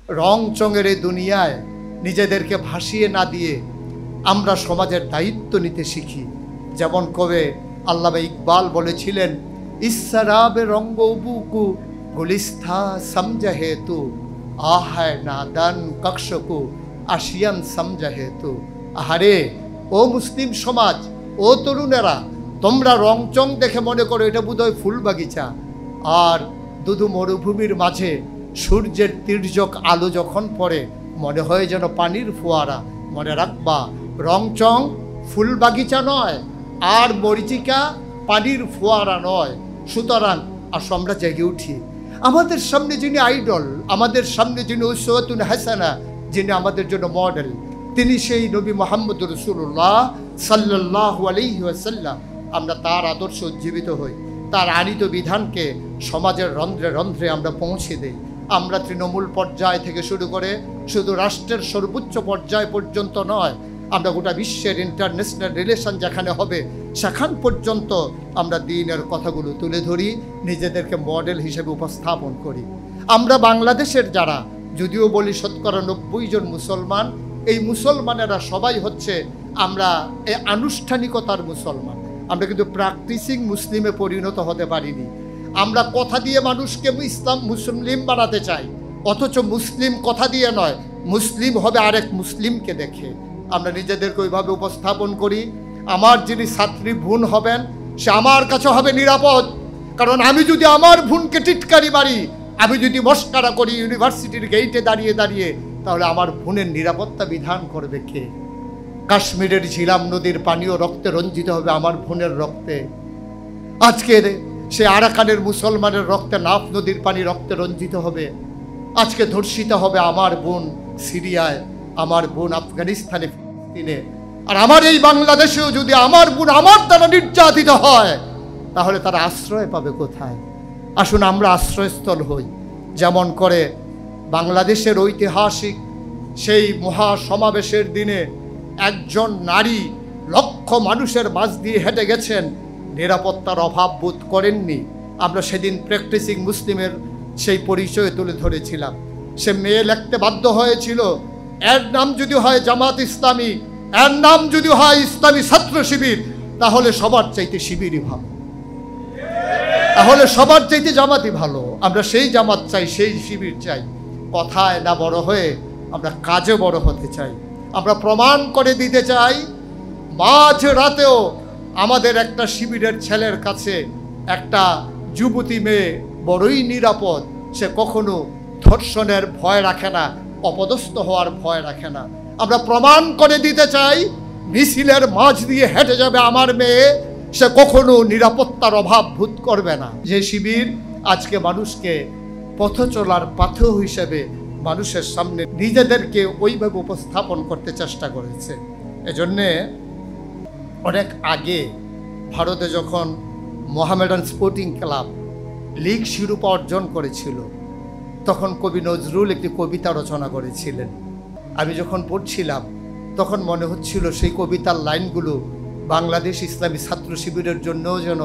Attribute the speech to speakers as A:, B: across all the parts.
A: রং চঙের এই দুনিয়ায় নিজেদেরকে ভাসিয়ে না দিয়ে আমরা সমাজের দায়িত্ব নিতে শিখি। যেমন কবে আল্লামা ইকবাল বলেছিলেন, ইসরাবে রঙ্গ বুকু গুলিস্থা সমঝা হেতু আহায় নাদান কক্ষকু আশিয়ান সমঝা হেতু। আহারে ও মুসলিম সমাজ, ও তরুণেরা, তোমরা রংচং দেখে মনে করো এটা বোধহয় ফুল বাগিচা, আর দুধু মরুভূমির মাঝে সূর্যের তির্যক আলো যখন পড়ে মনে হয় যেন পানির ফোয়ারা। মনে রাখবা, রংচং ফুল বাগিচা নয়, আর মরিচিকা পানির ফোয়ারা নয়। সুতরাং আসো আমরা জেগে উঠি। আমাদের সামনে যিনি আইডল, আমাদের সামনে যিনি উসওয়াতুন হাসানা, যিনি আমাদের জন্য মডেল, তিনি সেই নবী মুহাম্মদ রাসূলুল্লাহ সাল্লাল্লাহু আলাইহি ওয়াসাল্লাম। আমরা তার আদর্শ উজ্জীবিত হই, তার আনিত বিধানকে সমাজের রন্ধ্রে রন্ধ্রে আমরা পৌঁছে দিই। আমরা তৃণমূল পর্যায় থেকে শুরু করে শুধু রাষ্ট্রের সর্বোচ্চ পর্যায় পর্যন্ত নয়, আমরা গোটা বিশ্বের ইন্টারন্যাশনাল রিলেশন যেখানে হবে সেখান পর্যন্ত আমরা দ্বীনের কথাগুলো তুলে ধরি, নিজেদেরকে মডেল হিসেবে উপস্থাপন করি। আমরা বাংলাদেশের যারা, যদিও বলি শতকরা 90 জন মুসলমান, এই মুসলমানেরা সবাই হচ্ছে আমরা এই আনুষ্ঠানিকতার মুসলমান। আমরা কিন্তু প্র্যাকটিসিং মুসলিমে পরিণত হতে পারিনি। আমরা কথা দিয়ে মানুষকে মুসলিম বানাতে চাই, অথচ মুসলিম কথা দিয়ে নয়, মুসলিম হবে আরেক মুসলিমকে দেখে। আমরা নিজেদেরকে ওইভাবে উপস্থাপন করি, আমার যিনি ছাত্রী বোন হবেন সে আমার কাছে হবে নিরাপদ। কারণ আমি যদি আমার বোনকে টিটকারি মারি, আমি যদি মস্কারা করি ইউনিভার্সিটির গেইটে দাঁড়িয়ে দাঁড়িয়ে, তাহলে আমার বোনের নিরাপত্তা বিধান করবে কে? কাশ্মীরের ঝিলাম নদীর পানিও রক্তে রঞ্জিত হবে আমার বোনের রক্তে। আজকের সে আরাকানের মুসলমানের রক্তে নাফ নদীর পানি রক্তে রঞ্জিত হবে। আজকে ধর্ষিত হবে আমার বোন সিরিয়ায়, আমার বোন আফগানিস্তানে, ফিলিস্তিনে। আর আমার এই বাংলাদেশেও যদি আমার বোন আমার দ্বারা নির্যাতিত হয়, তাহলে তারা আশ্রয় পাবে কোথায়? আসুন আমরা আশ্রয়স্থল হই। যেমন করে বাংলাদেশের ঐতিহাসিক সেই মহাসমাবেশের দিনে একজন নারী লক্ষ মানুষের মাঝ দিয়ে হেঁটে গেছেন, নিরাপত্তার অভাব বোধ করেননি। আমরা সেদিন প্র্যাকটিসিং মুসলিমের সেই পরিচয় তুলে ধরেছিলাম। সে মেয়ে লিখতে বাধ্য হয়েছিল, এর নাম যদি হয় জামাত ইসলামী, এর নাম যদি হয় ইসলামী ছাত্র শিবির, তাহলে সবার চাইতে শিবিরই ভালো, তাহলে সবার চাইতে জামাতই ভালো। আমরা সেই জামাত চাই, সেই শিবির চাই। কথায় না বড় হয়ে আমরা কাজে বড় হতে চাই। আমরা প্রমাণ করে দিতে চাই, মাঝ রাতেও আমাদের একটা শিবিরের ছেলের কাছে একটা যুবতী মেয়ে বড়ই নিরাপদ। সে কখনো ধর্ষণের ভয় রাখে না, অপদস্থ হওয়ার ভয় রাখে না। আমরা প্রমাণ করে দিতে চাই, মিছিলের মাঝ দিয়ে হেঁটে যাবে আমার মেয়ে, সে কখনো নিরাপত্তার অভাব বোধ করবে না। যে শিবির আজকে মানুষকে পথ চলার পাথেয় হিসেবে মানুষের সামনে নিজেদেরকে ওইভাবে উপস্থাপন করতে চেষ্টা করেছে। এজন্যে অনেক আগে ভারতে যখন মোহামেডান স্পোর্টিং ক্লাব লীগ শিরোপা অর্জন করেছিল, তখন কবি নজরুল একটি কবিতা রচনা করেছিলেন। আমি যখন পড়ছিলাম তখন মনে হচ্ছিল সেই কবিতার লাইনগুলো বাংলাদেশ ইসলামী ছাত্র শিবিরের জন্যও যেন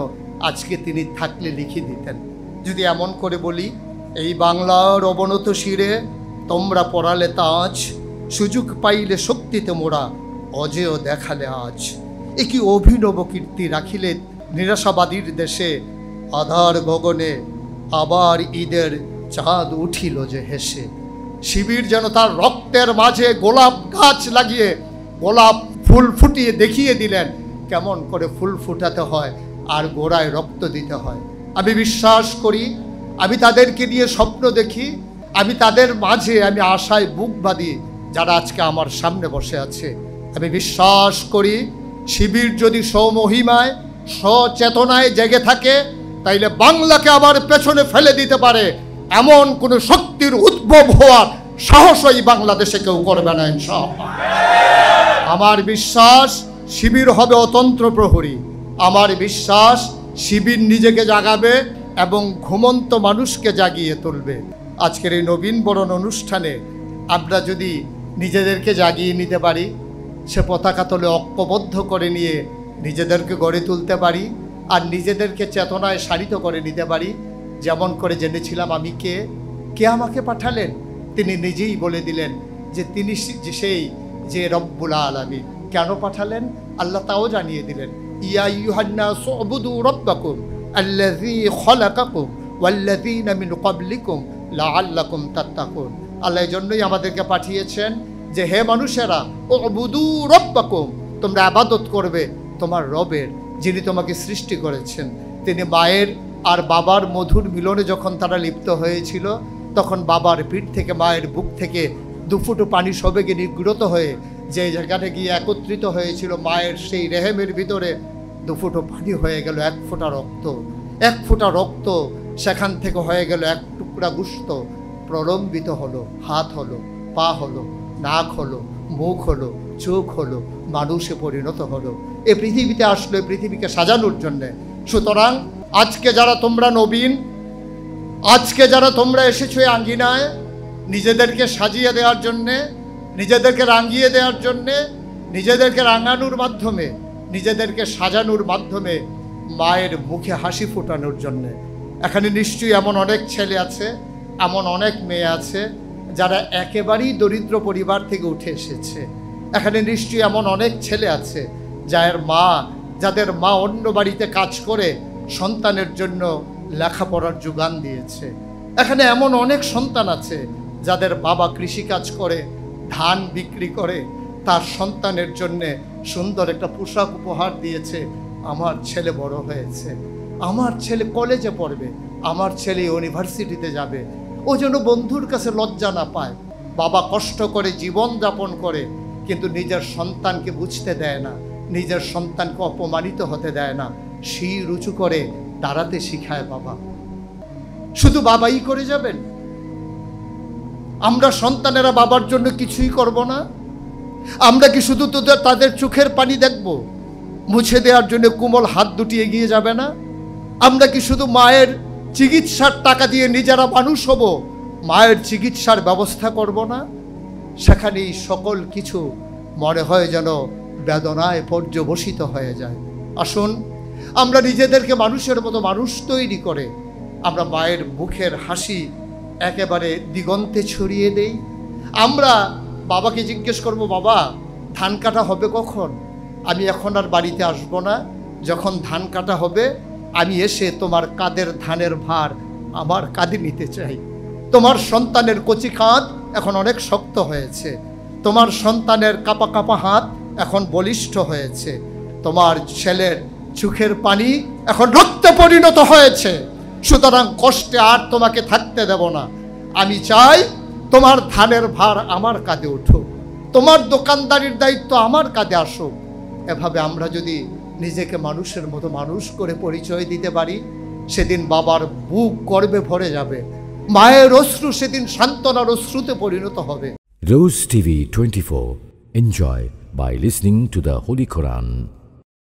A: আজকে তিনি থাকলে লিখে দিতেন। যদি এমন করে বলি, এই বাংলার অবনত শিরে তোমরা পড়ালে তাজ, সুযোগ পাইলে শক্তিতে মোরা অজেয় দেখালে আজ। এ কি অভিনব কীর্তি রাখিলে নিরাশাবাদীর দেশে, আধার গগনে আবার ঈদের চাঁদ উঠিল যে হেসে। শিবির যেন তার রক্তের মাঝে গোলাপ গাছ লাগিয়ে গোলাপ ফুল ফুটিয়ে দেখিয়ে দিলেন কেমন করে ফুল ফুটাতে হয় আর গোড়ায় রক্ত দিতে হয়। আমি বিশ্বাস করি, আমি তাদেরকে নিয়ে স্বপ্ন দেখি, আমি তাদের মাঝে আমি আশায় বুক বাঁধি যারা আজকে আমার সামনে বসে আছে। আমি বিশ্বাস করি, শিবির যদি স্বমহিমায় সচেতনায় জেগে থাকে, তাইলে বাংলাকে আবার পেছনে ফেলে দিতে পারে এমন কোনো শক্তির উদ্ভব হওয়ার সাহসই বাংলাদেশে কেউ করবে না ইনশাআল্লাহ। আমার বিশ্বাস শিবির হবে অতন্ত্র প্রহরী। আমার বিশ্বাস শিবির নিজেকে জাগাবে এবং ঘুমন্ত মানুষকে জাগিয়ে তুলবে। আজকের এই নবীন বরণ অনুষ্ঠানে আমরা যদি নিজেদেরকে জাগিয়ে নিতে পারি, সে পতাকা তলে ঐক্যবদ্ধ করে নিয়ে নিজেদেরকে গড়ে তুলতে পারি, আর নিজেদেরকে চেতনায় সারিত করে নিতে পারি। যেমন করে জেনেছিলাম আমি কে আমাকে পাঠালেন, তিনি নিজেই বলে দিলেন যে তিনি সেই যে রব্বুল আলামিন। কেন পাঠালেন আল্লাহ তাও জানিয়ে দিলেন, ইয়া আইয়ুহান্নাসু উবুদু রাব্বাকুম আল্লাযী খালাকাকুম ওয়াল্লাযীনা মিন ক্বাবলিকুম লাআল্লাকুম তাত্তাকুন। আল্লাহ এই জন্যই আমাদেরকে পাঠিয়েছেন যে হে মানুষেরা, উবুদু রাব্বাকুম, তোমরা ইবাদত করবে তোমার রবের, যিনি তোমাকে সৃষ্টি করেছেন। তিনি মায়ের আর বাবার মধুর মিলনে যখন তারা লিপ্ত হয়েছিল, তখন বাবার পিঠ থেকে মায়ের বুক থেকে দুফুটো পানি সবেগে নির্গত হয়ে যে জায়গাটা গিয়ে একত্রিত হয়েছিল মায়ের সেই রেহেমের ভিতরে, দুফুটো পানি হয়ে গেল এক ফোঁটা রক্ত। এক ফোঁটা রক্ত সেখান থেকে হয়ে গেল এক টুকরা গোশত, প্রলম্বিত হলো, হাত হলো, পা হলো, নাক হলো, মুখ হলো, চোখ হলো, মানুষে পরিণত হলো। এ পৃথিবীতে আসলো এই পৃথিবীকে সাজানোর জন্যে। সুতরাং আজকে যারা তোমরা নবীন, আজকে যারা তোমরা এসেছো এই আঙ্গিনায় নিজেদেরকে সাজিয়ে দেওয়ার জন্যে, নিজেদেরকে রাঙিয়ে দেওয়ার জন্যে, নিজেদেরকে রাঙানোর মাধ্যমে, নিজেদেরকে সাজানোর মাধ্যমে মায়ের মুখে হাসি ফোটানোর জন্যে। এখানে নিশ্চয়ই এমন অনেক ছেলে আছে, এমন অনেক মেয়ে আছে যারা একেবারেই দরিদ্র পরিবার থেকে উঠে এসেছে। এখানে নিশ্চয়ই এমন অনেক ছেলে আছে যাদের মা অন্য বাড়িতে কাজ করে সন্তানের জন্য লেখাপড়ার যোগান দিয়েছে। এখানে এমন অনেক সন্তান আছে যাদের বাবা কৃষিকাজ করে, ধান বিক্রি করে তার সন্তানের জন্যে সুন্দর একটা পোশাক উপহার দিয়েছে। আমার ছেলে বড় হয়েছে, আমার ছেলে কলেজে পড়বে, আমার ছেলে ইউনিভার্সিটিতে যাবে, ও যেন বন্ধুর কাছে লজ্জা না পায়। বাবা কষ্ট করে জীবন যাপন করে, কিন্তু নিজের সন্তানকে বুঝতে দেয় না, নিজের সন্তানকে অপমানিত হতে দেয় না, শির উঁচু করে দাঁড়াতে শিখায় বাবা। শুধু বাবাই করে যাবেন? আমরা সন্তানেরা বাবার জন্য কিছুই করব না? আমরা কি শুধু তাদের চোখের পানি দেখব, মুছে দেওয়ার জন্য কোমল হাত দুটি এগিয়ে যাবে না? আমরা কি শুধু মায়ের চিকিৎসার টাকা দিয়ে নিজেরা মানুষ হব, মায়ের চিকিৎসার ব্যবস্থা করব না? সেখানেই সকল কিছু মনে হয় যেন বেদনায় পর্যবসিত হয়ে যায়। আসুন আমরা নিজেদেরকে মানুষের মতো মানুষ তৈরি করে আমরা মায়ের মুখের হাসি একেবারে দিগন্তে ছড়িয়ে দেই। আমরা বাবাকে জিজ্ঞেস করব, বাবা ধান কাটা হবে কখন? আমি এখন আর বাড়িতে আসবো না, যখন ধান কাটা হবে আমি এসে তোমার কাঁধের ধানের ভার আমার কাঁধে নিতে চাই। তোমার সন্তানের কচি কাঁধ এখন অনেক শক্ত হয়েছে, তোমার সন্তানের কাঁপা কাঁপা হাত এখন বলিষ্ঠ হয়েছে, তোমার ছেলের চোখের পানি এখন রক্তে পরিণত হয়েছে। সুতরাং কষ্টে আর তোমাকে থাকতে দেব না। আমি চাই তোমার ধানের ভার আমার কাঁধে উঠুক, তোমার দোকানদারির দায়িত্ব আমার কাঁধে আসুক। এভাবে আমরা যদি নিজেকে মানুষের মতো মানুষ করে পরিচয় দিতে পারি, সেদিন বাবার বুক গর্বে ভরে যাবে, মায়ের অশ্রু সেদিন সান্ত্বনার অশ্রুতে পরিণত হবে।
B: Rose TV 24. Enjoy by listening to the Holy Quran.